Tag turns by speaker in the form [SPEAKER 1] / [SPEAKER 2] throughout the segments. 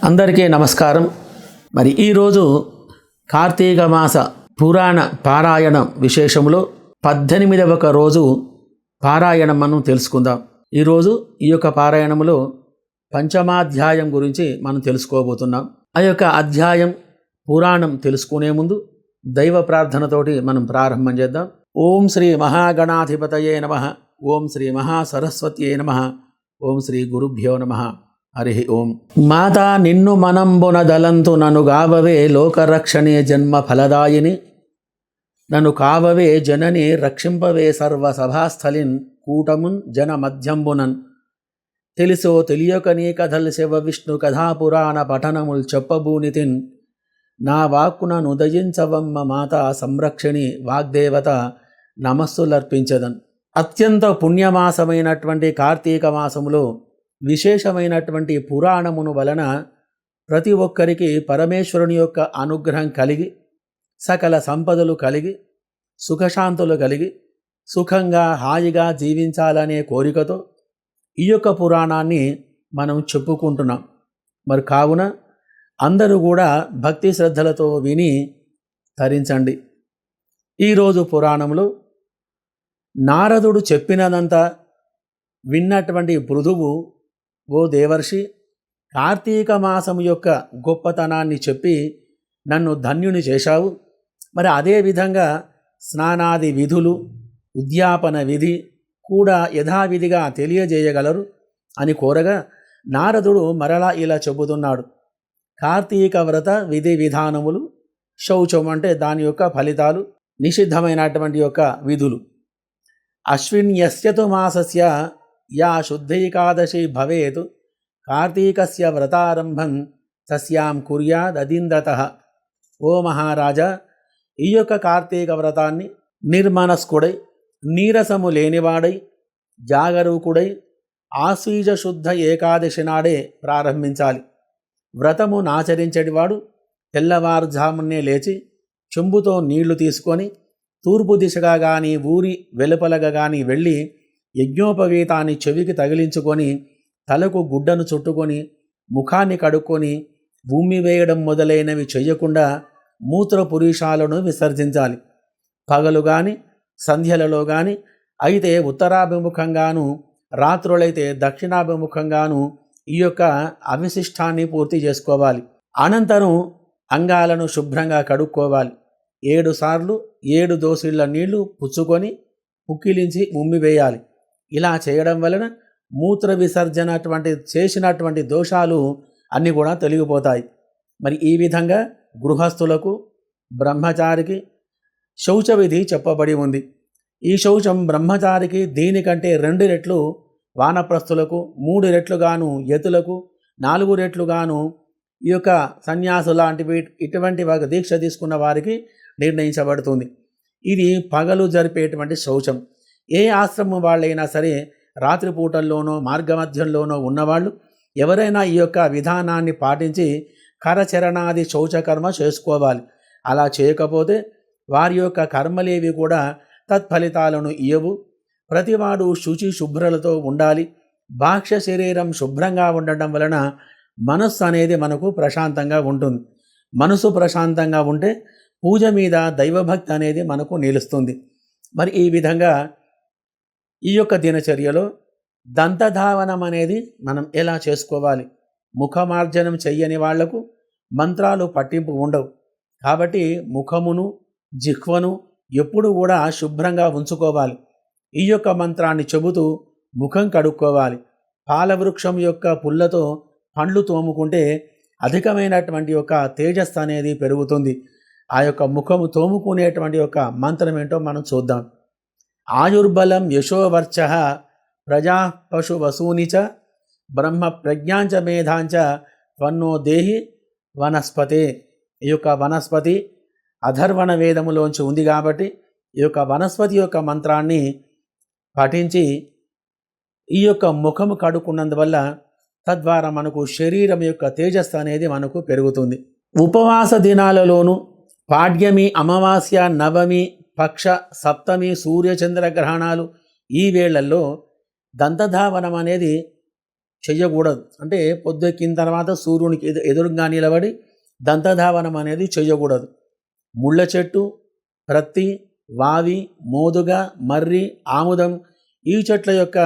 [SPEAKER 1] అందరికీ నమస్కారం. మరి ఈరోజు కార్తీక మాస పురాణ పారాయణం విశేషంలో 18వ రోజు పారాయణం మనం తెలుసుకుందాం. ఈరోజు ఈ యొక్క పారాయణంలో పంచమాధ్యాయం గురించి మనం తెలుసుకోబోతున్నాం. ఆ యొక్క అధ్యాయం పురాణం తెలుసుకునే ముందు దైవ ప్రార్థనతోటి మనం ప్రారంభం చేద్దాం. ఓం శ్రీ మహాగణాధిపతయే నమః. ఓం శ్రీ మహాసరస్వత్యే నమః. ఓం శ్రీ గురుభ్యో నమః. హరి ఓం. మాతా నిన్ను మనంబున దలంతు నన్ను గావవే లోకరక్షణే జన్మ ఫలదాయిని. నన్ను కావవే జనని రక్షింపవే సర్వ సభాస్థలిన్ కూటమున్ జన మధ్యంబునన్. తెలిసో తెలియక నీ కథల్ శివ విష్ణు కథాపురాణ పఠనముల్ చెప్పబూనితిన్. నా వాక్కున నుదయించవమ్మ మాత సంరక్షిణి వాగ్దేవత నమస్సులర్పించదన్. అత్యంత పుణ్యమాసమైనటువంటి కార్తీక మాసములో విశేషమైనటువంటి పురాణమును వలన ప్రతి ఒక్కరికి పరమేశ్వరుని యొక్క అనుగ్రహం కలిగి సకల సంపదలు కలిగి సుఖశాంతులు కలిగి సుఖంగా హాయిగా జీవించాలనే కోరికతో ఈ యొక్క పురాణాన్ని మనం చెప్పుకుంటున్నాం. మరి కావున అందరూ కూడా భక్తి శ్రద్ధలతో విని తరించండి. ఈరోజు పురాణంలో నారదుడు చెప్పినదంతా విన్నటువంటి పృథువు, ఓ దేవర్షి, కార్తీక మాసం యొక్క గొప్పతనాన్ని చెప్పి నన్ను ధన్యుని చేశావు. మరి అదేవిధంగా స్నానాది విధులు, ఉద్యాపన విధి కూడా యథావిధిగా తెలియజేయగలరు అని కోరగా నారదుడు మరలా ఇలా చెబుతున్నాడు. కార్తీక వ్రత విధి విధానములు, శౌచం అంటే దాని యొక్క ఫలితాలు, నిషిద్ధమైనటువంటి యొక్క విధులు. అశ్విన్యస్యతు మాసస్య యా శుద్ధైకాదశి భవేత్ కార్తీకస్య వ్రతారంభం తస్యాం కుర్యాదీంద్రతః. ఓ మహారాజా, ఈ యొక్క కార్తీక వ్రతాన్ని నిర్మనస్కుడై, నీరసము లేనివాడై, జాగరూకుడై ఆశ్వీజ శుద్ధ ఏకాదశి నాడే ప్రారంభించాలి. వ్రతము నాచరించేటివాడు తెల్లవారుజామునే లేచి చెంబుతో నీళ్లు తీసుకొని తూర్పు దిశగా కానీ ఊరి వెలుపలగా కానీ వెళ్ళి యజ్ఞోపవీతాన్ని చెవికి తగిలించుకొని తలకు గుడ్డను చుట్టుకొని ముఖాన్ని కడుక్కొని భూమి వేయడం మొదలైనవి చెయ్యకుండా మూత్రపురీషాలను విసర్జించాలి. పగలు కానీ సంధ్యలలో కానీ అయితే ఉత్తరాభిముఖంగాను, రాత్రులైతే దక్షిణాభిముఖంగాను ఈ యొక్క అవిశిష్టాన్ని పూర్తి చేసుకోవాలి. అనంతరం అంగాలను శుభ్రంగా కడుక్కోవాలి. 7 సార్లు 7 దోసిళ్ల నీళ్లు పుచ్చుకొని పుక్కిలించి ఉమ్మివేయాలి. ఇలా చేయడం వలన మూత్ర విసర్జన చేసినటువంటి దోషాలు అన్నీ కూడా తొలగిపోతాయి. మరి ఈ విధంగా గృహస్థులకు, బ్రహ్మచారికి శౌచ విధి చెప్పబడి ఉంది. ఈ శౌచం బ్రహ్మచారికి దీనికంటే 2 రెట్లు, వానప్రస్థులకు 3 రెట్లుగాను, యతులకు 4 రెట్లుగాను, ఈ యొక్క సన్యాసు లాంటివి ఇటువంటి దీక్ష తీసుకున్న వారికి నిర్ణయించబడుతుంది. ఇది పగలు జరిపేటువంటి శౌచం. ఏ ఆశ్రమం వాళ్ళైనా సరే రాత్రిపూటల్లోనో మార్గమధ్యంలోనో ఉన్నవాళ్ళు ఎవరైనా ఈ యొక్క విధానాన్ని పాటించి కరచరణాది శౌచకర్మ చేసుకోవాలి. అలా చేయకపోతే వారి యొక్క కర్మలేవి కూడా తత్ఫలితాలను ఇయ్యవు. ప్రతివాడు శుచి శుభ్రలతో ఉండాలి. బాహ్య శరీరం శుభ్రంగా ఉండటం వలన మనస్సు అనేది మనకు ప్రశాంతంగా ఉంటుంది. మనసు ప్రశాంతంగా ఉంటే పూజ మీద దైవభక్తి అనేది మనకు నిలుస్తుంది. మరి ఈ విధంగా ఈ యొక్క దినచర్యలో దంతధావనం అనేది మనం ఎలా చేసుకోవాలి? ముఖమార్జనం చెయ్యని వాళ్లకు మంత్రాలు పట్టింపు ఉండవు. కాబట్టి ముఖమును, జిహ్వను ఎప్పుడు కూడా శుభ్రంగా ఉంచుకోవాలి. ఈ యొక్క మంత్రాన్ని చెబుతూ ముఖం కడుక్కోవాలి. పాలవృక్షం యొక్క పుల్లతో పండ్లు తోముకుంటే అధికమైనటువంటి యొక్క తేజస్సు అనేది పెరుగుతుంది. ఆ యొక్క ముఖము తోముకునేటువంటి యొక్క మంత్రం ఏంటో మనం చూద్దాం. ఆయుర్బలం యశోవర్చ ప్రజా పశు వసూని చ బ్రహ్మ ప్రజ్ఞాంచ మేధాంచ త్వన్నో దేహి వనస్పతే. ఈ యొక్క వనస్పతి అధర్వణ వేదములోంచి ఉంది కాబట్టి ఈ యొక్క వనస్పతి యొక్క మంత్రాన్ని పఠించి ఈ యొక్క ముఖము కడుక్కున్నందువల్ల తద్వారా మనకు శరీరం యొక్క తేజస్సు అనేది మనకు పెరుగుతుంది. ఉపవాస దినాలలోనూ పాడ్యమి, అమావాస్య, నవమి, పక్ష, సప్తమి, సూర్యచంద్ర గ్రహణాలు ఈ వేళల్లో దంతధావనం అనేది చెయ్యకూడదు. అంటే పొద్దెక్కిన తర్వాత సూర్యునికి ఎదురుగా నిలబడి దంతధావనం అనేది చెయ్యకూడదు. ముళ్ళ చెట్టు, ప్రత్తి, వావి, మోదుగ, మర్రి, ఆముదం ఈ చెట్ల యొక్క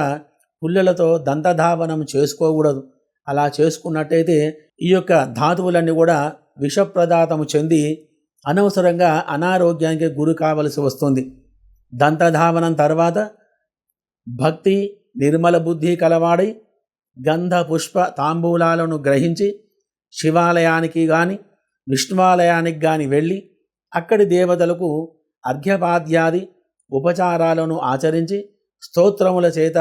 [SPEAKER 1] పుల్లలతో దంతధావనం చేసుకోకూడదు. అలా చేసుకున్నట్టయితే ఈ యొక్క ధాతువులన్నీ కూడా విషప్రదాతము చెంది అనవసరంగా అనారోగ్యానికి గురి కావలసి వస్తుంది. దంతధావనం తర్వాత భక్తి నిర్మల బుద్ధి కలవాడై గంధ పుష్ప తాంబూలాలను గ్రహించి శివాలయానికి కానీ విష్ణువాలయానికి కానీ వెళ్ళి అక్కడి దేవతలకు అర్ఘ్యపాద్యాది ఉపచారాలను ఆచరించి స్తోత్రముల చేత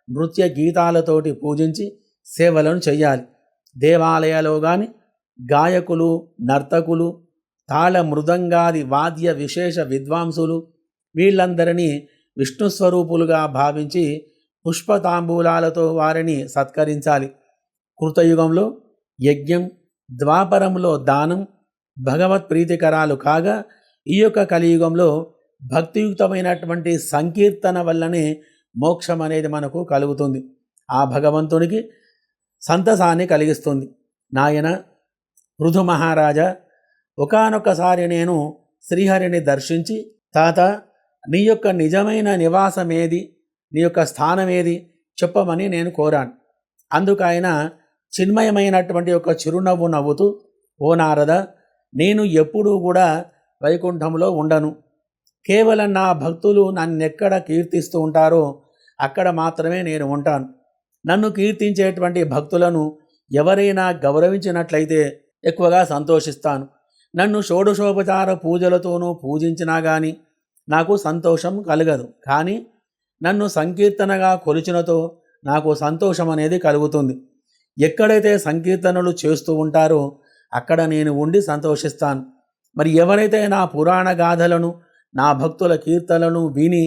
[SPEAKER 1] నృత్య గీతాలతోటి పూజించి సేవలను చెయ్యాలి. దేవాలయాలో కానీ గాయకులు, నర్తకులు, తాళ మృదంగాది వాద్య విశేష విద్వాంసులు వీళ్ళందరినీ విష్ణుస్వరూపులుగా భావించి పుష్పతాంబూలాలతో వారిని సత్కరించాలి. కృతయుగంలో యజ్ఞం, ద్వాపరంలో దానం భగవత్ ప్రీతికరాలు కాగా ఈ యొక్క కలియుగంలో భక్తియుక్తమైనటువంటి సంకీర్తన వల్లనే మోక్షం అనేది మనకు కలుగుతుంది. ఆ భగవంతునికి సంతసాన్ని కలిగిస్తుంది. నాయన పృథు మహారాజా, ఒకానొకసారి నేను శ్రీహరిని దర్శించి, తాత నీ యొక్క నిజమైన నివాసమేది, నీ యొక్క స్థానమేది చెప్పమని నేను కోరాను. అందుకు ఆయన చిన్మయమైనటువంటి ఒక చిరునవ్వు నవ్వుతూ, ఓ నారద, నేను ఎప్పుడూ కూడా వైకుంఠంలో ఉండను. కేవలం నా భక్తులు నన్నెక్కడ కీర్తిస్తూ ఉంటారో అక్కడ మాత్రమే నేను ఉంటాను. నన్ను కీర్తించేటువంటి భక్తులను ఎవరైనా గౌరవించినట్లయితే ఎక్కువగా సంతోషిస్తాను. నన్ను షోడశోపచార పూజలతోనూ పూజించినా కానీ నాకు సంతోషం కలగదు. కానీ నన్ను సంకీర్తనగా కొలిచినతో నాకు సంతోషం అనేది కలుగుతుంది. ఎక్కడైతే సంకీర్తనలు చేస్తూ ఉంటారో అక్కడ నేను ఉండి సంతోషిస్తాను. మరి ఎవరైతే నా పురాణ గాథలను, నా భక్తుల కీర్తనలను విని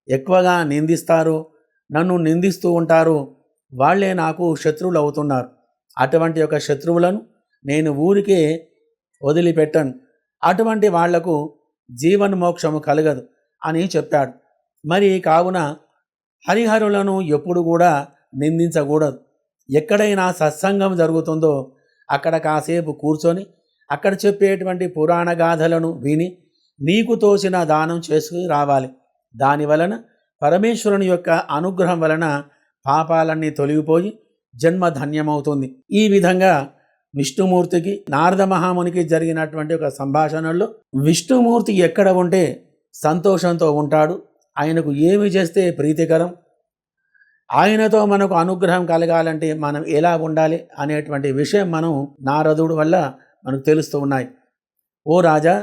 [SPEAKER 1] ఎక్కువగా నిందిస్తారో, నన్ను నిందిస్తూ ఉంటారో వాళ్ళే నాకు శత్రువులు అవుతున్నారు. అటువంటి యొక్క శత్రువులను నేను ఊరికే వదిలిపెట్టను. అటువంటి వాళ్లకు జీవన్మోక్షము కలగదు అని చెప్పాడు. మరి కావున హరిహరులను ఎప్పుడు కూడా నిందించకూడదు. ఎక్కడైనా సత్సంగం జరుగుతుందో అక్కడ కాసేపు కూర్చొని అక్కడ చెప్పేటువంటి పురాణ గాథలను విని నీకు తోచిన దానం చేసుకుని రావాలి. దానివలన పరమేశ్వరుని యొక్క అనుగ్రహం వలన పాపాలన్నీ తొలగిపోయి జన్మ ధన్యమవుతుంది. ఈ విధంగా విష్ణుమూర్తికి నారద మహామునికి జరిగినటువంటి ఒక సంభాషణలో విష్ణుమూర్తి ఎక్కడ ఉంటే సంతోషంతో ఉంటాడు, ఆయనకు ఏమి చేస్తే ప్రీతికరం, ఆయనతో మనకు అనుగ్రహం కలగాలంటే మనం ఎలా ఉండాలి అనేటువంటి విషయం మనం నారదుడు వల్ల మనకు తెలుస్తూ ఉన్నాయి. ఓ రాజా,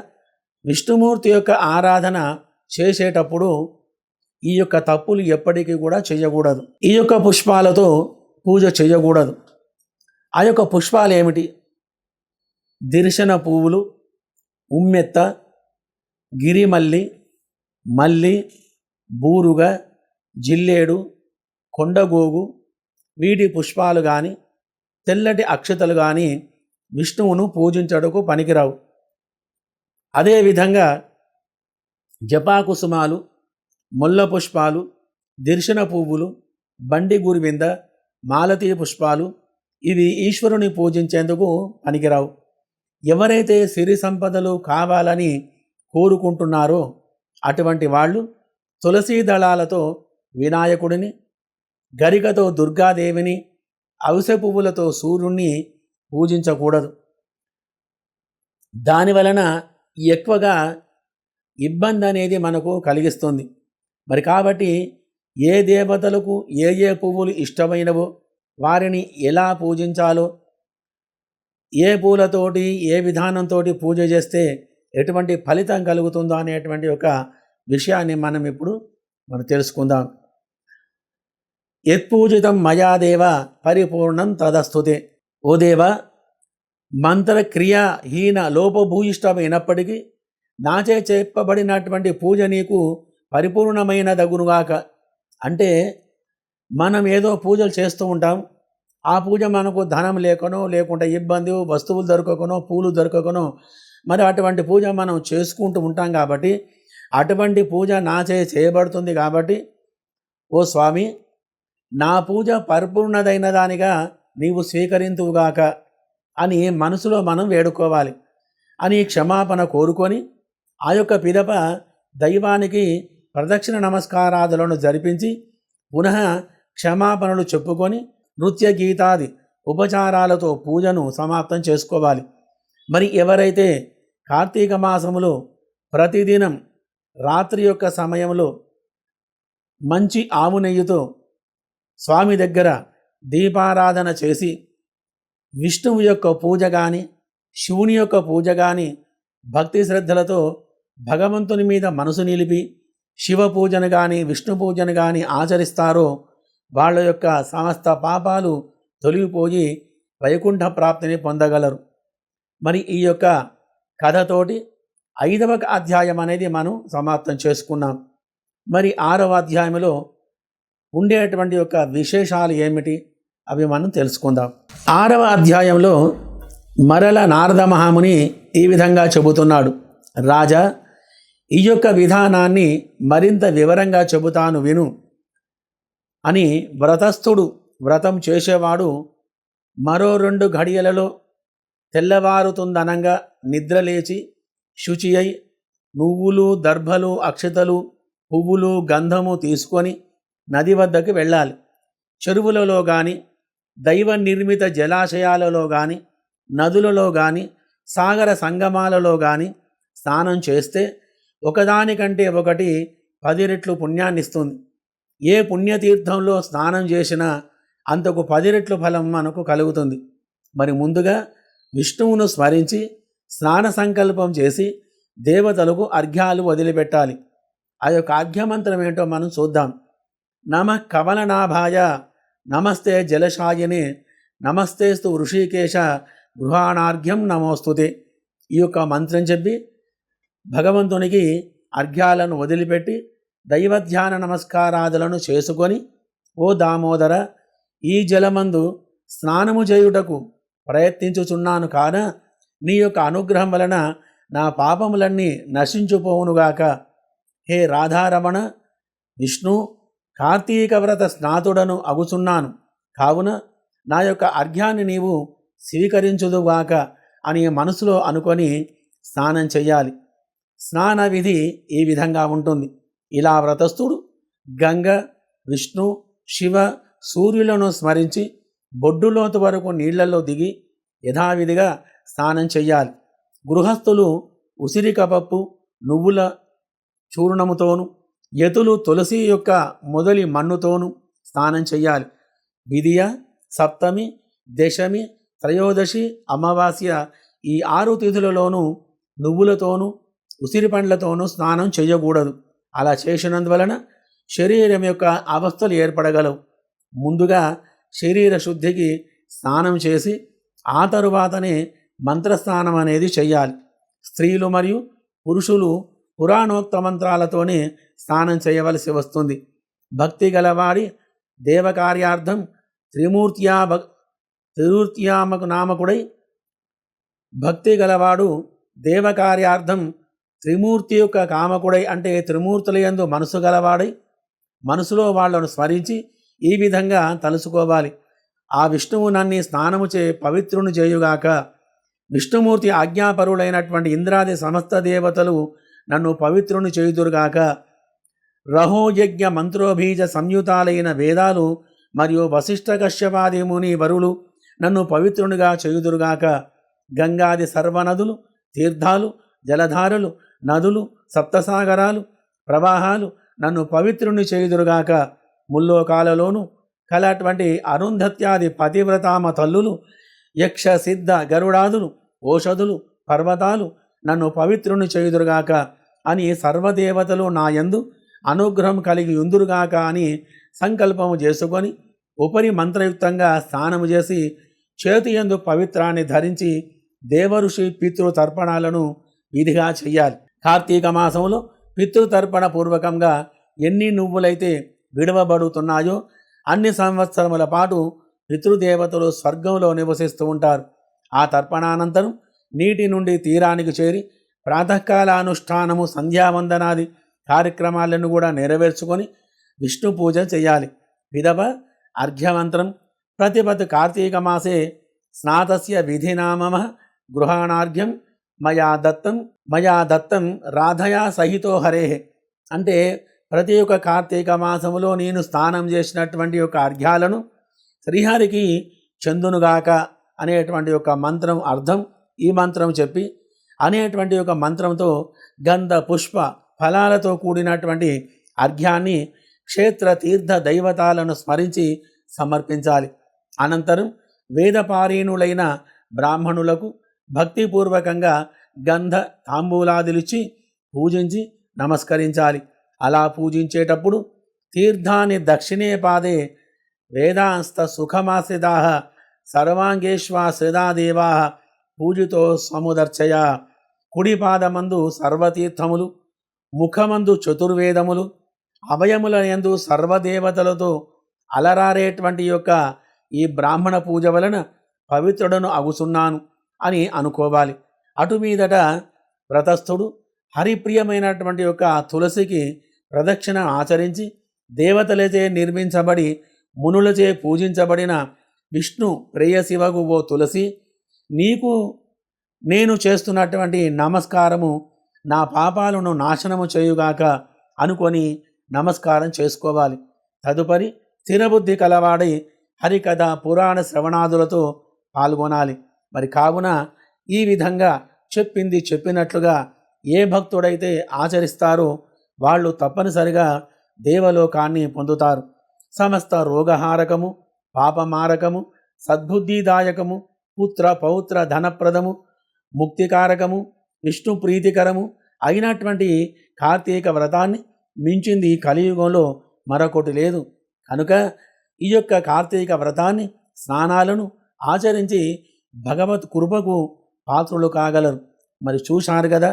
[SPEAKER 1] విష్ణుమూర్తి యొక్క ఆరాధన చేసేటప్పుడు ఈ యొక్క తప్పులు ఎప్పటికీ కూడా చేయకూడదు. ఈ యొక్క పుష్పాలతో పూజ చేయకూడదు. ఆ యొక్క పుష్పాలు ఏమిటి? దిర్శన పువ్వులు, ఉమ్మెత్త, గిరిమల్లి, మల్లి, బూరుగ, జిల్లేడు, కొండగోగు వీటి పుష్పాలు కానీ తెల్లటి అక్షతలు కానీ విష్ణువును పూజించడకు పనికిరావు. అదేవిధంగా జపాకుసుమాలు, ముల్ల పుష్పాలు, దిర్శన పువ్వులు, బండి గురివింద, మాలతీ పుష్పాలు ఇవి ఈశ్వరుని పూజించేందుకు పనికిరావు. ఎవరైతే సిరి సంపదలు కావాలని కోరుకుంటున్నారో అటువంటి వాళ్ళు తులసీ దళాలతో వినాయకుడిని, గరికతో దుర్గాదేవిని, అవిసె పువ్వులతో సూర్యుణ్ణి పూజించకూడదు. దానివలన ఎక్కువగా ఇబ్బంది అనేది మనకు కలిగిస్తుంది. మరి కాబట్టి ఏ దేవతలకు ఏ ఏ పువ్వులు ఇష్టమైనవో వారిని ఎలా పూజించాలో, ఏ పూలతోటి ఏ విధానంతో పూజ చేస్తే ఎటువంటి ఫలితం కలుగుతుందో అనేటువంటి ఒక విషయాన్ని మనం తెలుసుకుందాం. యత్పూజితం మయా దేవ పరిపూర్ణం తదస్తుతే. ఓ దేవ, మంత్రక్రియాహీన లోపభూయిష్టమైనప్పటికీ నాచే చెప్పబడినటువంటి పూజ నీకు పరిపూర్ణమైన దగునుగాక. అంటే మనం ఏదో పూజలు చేస్తూ ఉంటాం, ఆ పూజ మనకు ధనం లేకనో, లేకుంటే ఇబ్బంది, వస్తువులు దొరకకనో, పూలు దొరకకనో మరి అటువంటి పూజ మనం చేసుకుంటూ ఉంటాం. కాబట్టి అటువంటి పూజ నాచే చేయబడుతుంది. కాబట్టి ఓ స్వామి, నా పూజ పరిపూర్ణదైన దానిగా నీవు స్వీకరింతువుగాక అని మనసులో మనం వేడుకోవాలి అని క్షమాపణ కోరుకొని ఆ యొక్క పిదప దైవానికి ప్రదక్షిణ నమస్కారాదులను జరిపించి పునః క్షమాపణలు చెప్పుకొని నృత్య గీతాది ఉపచారాలతో పూజను సమాప్తం చేసుకోవాలి. మరి ఎవరైతే కార్తీక మాసములో ప్రతిదినం రాత్రి యొక్క సమయంలో మంచి ఆవు నెయ్యితో స్వామి దగ్గర దీపారాధన చేసి విష్ణువు యొక్క పూజ కానీ శివుని యొక్క పూజ కానీ భక్తి శ్రద్ధలతో భగవంతుని మీద మనసు నిలిపి శివ పూజను కానీ విష్ణు పూజను కానీ ఆచరిస్తారో వాళ్ళ యొక్క సమస్త పాపాలు తొలగిపోయి వైకుంఠ ప్రాప్తిని పొందగలరు. మరి ఈ యొక్క కథతోటి 5వ అధ్యాయం అనేది మనం సమాప్తం చేసుకున్నాం. మరి 6వ అధ్యాయంలో ఉండేటువంటి యొక్క విశేషాలు ఏమిటి అవి మనం తెలుసుకుందాం. 6వ అధ్యాయంలో మరల నారద మహాముని ఈ విధంగా చెబుతున్నాడు. రాజా, ఈ యొక్క విధానాన్ని మరింత వివరంగా చెబుతాను విను అని వ్రతస్థుడు వ్రతం చేసేవాడు మరో 2 ఘడియలలో తెల్లవారుతుందనంగా నిద్రలేచి శుచి అయి నువ్వులు దర్భలు అక్షతలు పువ్వులు గంధము తీసుకొని నది వద్దకు వెళ్ళాలి. చెరువులలో కానీ దైవ నిర్మిత జలాశయాలలో కానీ నదులలో కానీ సాగర సంగమాలలో కానీ స్నానం చేస్తే ఒకదానికంటే ఒకటి 10 రెట్లు పుణ్యాన్నిస్తుంది. ఏ పుణ్యతీర్థంలో స్నానం చేసినా అంతకు 10 రెట్లు ఫలం మనకు కలుగుతుంది. మరి ముందుగా విష్ణువును స్మరించి స్నాన సంకల్పం చేసి దేవతలకు అర్ఘ్యాలు వదిలిపెట్టాలి. ఆ యొక్క అర్ఘ్యమంత్రం ఏంటో మనం చూద్దాం. నమ కమలనాభాయ, నమస్తే జలశాయినే, నమస్తేస్తు ఋషికేశ, గృహాణార్ఘ్యం నమోస్తుతే. ఈ యొక్క మంత్రం చెప్పి భగవంతునికి అర్ఘ్యాలను వదిలిపెట్టి దైవధ్యాన నమస్కారాదులను చేసుకొని, ఓ దామోదర, ఈ జలమందు స్నానము చేయుటకు ప్రయత్నించుచున్నాను కాన నీ యొక్క అనుగ్రహం వలన నా పాపములన్నీ నశించుపోవునుగాక. హే రాధారమణ, విష్ణు కార్తీక వ్రత స్నాతుడను అగుచున్నాను కావున నా యొక్క అర్ఘ్యాన్ని నీవు స్వీకరించుదుగాక అని మనసులో అనుకొని స్నానం చెయ్యాలి. స్నాన విధి ఈ విధంగా ఉంటుంది. ఇలా వ్రతస్థుడు గంగ, విష్ణు, శివ, సూర్యులను స్మరించి బొడ్డులోతు వరకు నీళ్లలో దిగి యథావిధిగా స్నానం చెయ్యాలి. గృహస్థులు ఉసిరిక పప్పు నువ్వుల చూర్ణముతోను యతులు తులసి యొక్క మొదలి మన్నుతోనూ స్నానం చెయ్యాలి. విధియ, సప్తమి, దశమి, త్రయోదశి, అమావాస్య ఈ 6 తిథులలోనూ నువ్వులతోనూ ఉసిరి పండ్లతోనూ స్నానం చేయకూడదు. అలా చేసినందువలన శరీరం యొక్క అవస్థలు ఏర్పడగలవు. ముందుగా శరీర శుద్ధికి స్నానం చేసి ఆ తరువాతనే మంత్రస్నానం అనేది చెయ్యాలి. స్త్రీలు మరియు పురుషులు పురాణోక్త మంత్రాలతోనే స్నానం చేయవలసి వస్తుంది. భక్తి గలవాడి దేవకార్యార్థం త్రిమూర్త్యామకు నామకుడై భక్తి గలవాడు దేవకార్యార్థం త్రిమూర్తి యొక్క కామకుడై అంటే త్రిమూర్తుల యందు మనసు గలవాడై మనసులో వాళ్లను స్మరించి ఈ విధంగా తలుసుకోవాలి. ఆ విష్ణువు నన్ను స్నానము చే పవిత్రుని చేయుగాక. విష్ణుమూర్తి ఆజ్ఞాపరులైనటువంటి ఇంద్రాది సమస్త దేవతలు నన్ను పవిత్రుని చేయుదురుగాక. రహోయజ్ఞ మంత్రోబీజ సంయుతాలైన వేదాలు మరియు వశిష్ఠ కశ్యపాది ముని వరులు నన్ను పవిత్రునిగా చేయుదురుగాక. గంగాది సర్వనదులు, తీర్థాలు, జలధారలు, నదులు, సప్తసాగరాలు, ప్రవాహాలు నన్ను పవిత్రుని చేయుదురుగాక. ముల్లోకాలలోనూ కలటువంటి అరుంధత్యాది పతివ్రతామ తల్లులు, యక్ష సిద్ధ గరుడాదులు, ఓషధులు, పర్వతాలు నన్ను పవిత్రుని చేయుదురుగాక అని సర్వదేవతలు నా యందు అనుగ్రహం కలిగి ఉందురుగాక అని సంకల్పము చేసుకొని ఉపరి మంత్రయుక్తంగా స్నానము చేసి చేతి యందు పవిత్రాన్ని ధరించి దేవఋషి పితృతర్పణాలను విధిగా చెయ్యాలి. కార్తీక మాసంలో పితృతర్పణ పూర్వకంగా ఎన్ని నువ్వులైతే విడవబడుతున్నాయో అన్ని సంవత్సరముల పాటు పితృదేవతలు స్వర్గంలో నివసిస్తూ ఉంటారు. ఆ తర్పణానంతరం నీటి నుండి తీరానికి చేరి ప్రాతకాల అనుష్ఠానము, సంధ్యావందనాది కార్యక్రమాలను కూడా నెరవేర్చుకొని విష్ణు పూజ చేయాలి. విధవ అర్ఘ్యమంత్రం ప్రతిపత్ కార్తీక మాసే స్నాతస్య విధినామమ గృహాణార్ఘ్యం మయా దత్తం రాధయా సహితో హరే. అంటే ప్రతి ఒక్క కార్తీక మాసములో నేను స్నానం చేసినటువంటి యొక్క అర్ఘ్యాలను శ్రీహరికి చందునుగాక అనేటువంటి ఒక మంత్రం అర్థం ఈ మంత్రం చెప్పి అనేటువంటి ఒక మంత్రంతో గంధ పుష్ప ఫలాలతో కూడినటువంటి అర్ఘ్యాన్ని క్షేత్ర తీర్థ దైవతాలను స్మరించి సమర్పించాలి. అనంతరం వేదపారీణులైన బ్రాహ్మణులకు భక్తిపూర్వకంగా గంధ తాంబూలాదులిచ్చి పూజించి నమస్కరించాలి. అలా పూజించేటప్పుడు తీర్థాన్ని దక్షిణే పాదే వేదాంస్త సుఖమాశ్రితా సర్వాంగేష్వాశ్రితా దేవా పూజితో సముదర్చయ. కుడి పాదమందు సర్వతీర్థములు, ముఖమందు చతుర్వేదములు, అభయముల యందు సర్వదేవతలతో అలరారేటువంటి యొక్క ఈ బ్రాహ్మణ పూజ వలన పవిత్రుడను అగుసున్నాను అని అనుకోవాలి. అటు మీదట వ్రతస్థుడు హరిప్రియమైనటువంటి యొక్క తులసికి ప్రదక్షిణ ఆచరించి దేవతలచే నిర్మించబడి మునులచే పూజించబడిన విష్ణు ప్రేయశివగు ఓ తులసి, నీకు నేను చేస్తున్నటువంటి నమస్కారము నా పాపాలను నాశనము చేయుగాక అనుకొని నమస్కారం చేసుకోవాలి. తదుపరి స్థిరబుద్ధి కలవాడై హరికథ పురాణ శ్రవణాదులతో పాల్గొనాలి. మరి కావున ఈ విధంగా చెప్పింది చెప్పినట్లుగా ఏ భక్తుడైతే ఆచరిస్తారో వాళ్ళు తప్పనిసరిగా దేవలోకాన్ని పొందుతారు. సమస్త రోగహారకము, పాపమారకము, సద్బుద్ధిదాయకము, పుత్ర పౌత్ర ధనప్రదము, ముక్తికారకము, విష్ణు ప్రీతికరము అయినటువంటి కార్తీక వ్రతాన్ని మించింది కలియుగంలో మరొకటి లేదు. కనుక ఈ యొక్క కార్తీక వ్రతాన్ని స్నానాలను ఆచరించి భగవత్ కృపకు పాత్రులు కాగలరు. మరి చూశారు కదా,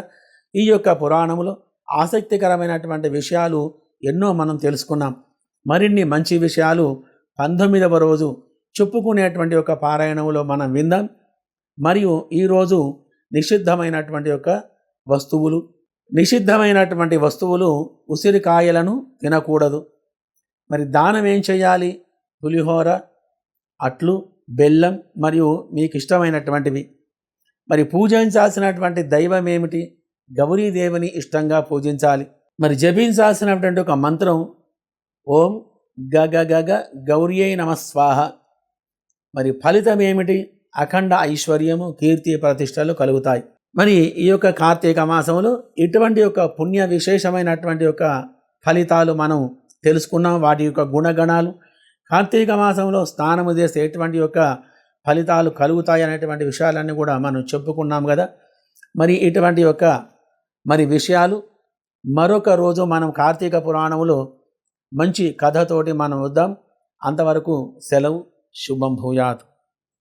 [SPEAKER 1] ఈ యొక్క పురాణములో ఆసక్తికరమైనటువంటి విషయాలు ఎన్నో మనం తెలుసుకున్నాం. మరిన్ని మంచి విషయాలు 19వ రోజు చెప్పుకునేటువంటి ఒక పారాయణములో మనం విందాం. మరియు ఈరోజు నిషిద్ధమైనటువంటి వస్తువులు ఉసిరికాయలను తినకూడదు. మరి దానం ఏం చేయాలి? పులిహోర, అట్లు, బెల్లం మరియు మీకు ఇష్టమైనటువంటివి. మరి పూజించాల్సినటువంటి దైవం ఏమిటి? గౌరీదేవిని ఇష్టంగా పూజించాలి. మరి జపించాల్సినటువంటి ఒక మంత్రం ఓం గగ గగ గౌర్యై నమ స్వాహ. మరి ఫలితం ఏమిటి? అఖండ ఐశ్వర్యము, కీర్తి, ప్రతిష్టలు కలుగుతాయి. మరి ఈ యొక్క కార్తీక మాసంలో ఇటువంటి యొక్క పుణ్య విశేషమైనటువంటి యొక్క ఫలితాలు మనం తెలుసుకున్నాం. వాటి యొక్క గుణగణాలు, కార్తీక మాసంలో స్నానము చేస్తే ఎటువంటి యొక్క ఫలితాలు కలుగుతాయి అనేటువంటి విషయాలన్నీ కూడా మనం చెప్పుకున్నాం కదా. మరి ఇటువంటి యొక్క విషయాలు మరొక రోజు మనం కార్తీక పురాణంలో మంచి కథతోటి మనం వద్దాం. అంతవరకు సెలవు. శుభం భూయాత్.